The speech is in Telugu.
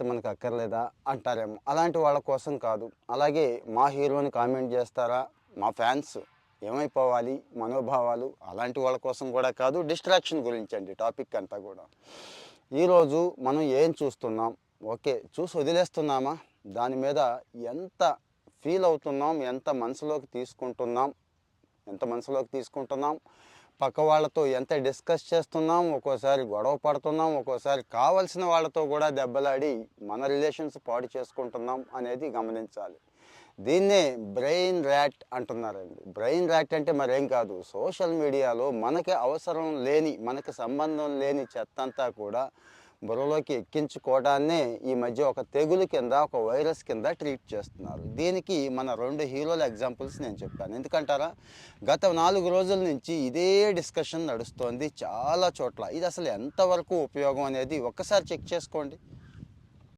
చేస్తే మనకు అక్కర్లేదా అంటారేమో. అలాంటి వాళ్ళ కోసం కాదు. అలాగే మా హీరోని కామెంట్ చేస్తారా, మా ఫ్యాన్స్ ఏమైపోవాలి మనోభావాలు, అలాంటి వాళ్ళ కోసం కూడా కాదు. డిస్ట్రాక్షన్ గురించి అండి టాపిక్ అంతా కూడా. ఈరోజు మనం ఏం చూస్తున్నాం, ఓకే చూసి వదిలేస్తున్నామా, దాని మీద ఎంత ఫీల్ అవుతున్నాం, ఎంత మనసులోకి తీసుకుంటున్నాం, పక్క వాళ్ళతో ఎంత డిస్కస్ చేస్తున్నాం, ఒక్కోసారి గొడవ పడుతున్నాం, ఒక్కోసారి కావలసిన వాళ్ళతో కూడా దెబ్బలాడి మన రిలేషన్స్ పాడు చేసుకుంటున్నాం అనేది గమనించాలి. దీన్నే బ్రెయిన్ ర్యాట్ అంటున్నారండి. బ్రెయిన్ ర్యాట్ అంటే మరేం కాదు, సోషల్ మీడియాలో మనకి అవసరం లేని, మనకి సంబంధం లేని చెత్తంతా కూడా బుర్రలోకి ఎక్కించుకోవడాన్నే ఈ మధ్య ఒక తెగులు కింద, ఒక వైరస్ కింద ట్రీట్ చేస్తున్నారు. దీనికి మన 2 హీరోల ఎగ్జాంపుల్స్ నేను చెప్పాను. ఎందుకంటారా, గత 4 రోజుల నుంచి ఇదే డిస్కషన్ నడుస్తోంది చాలా చోట్ల. ఇది అసలు ఎంతవరకు ఉపయోగం అనేది ఒక్కసారి చెక్ చేసుకోండి.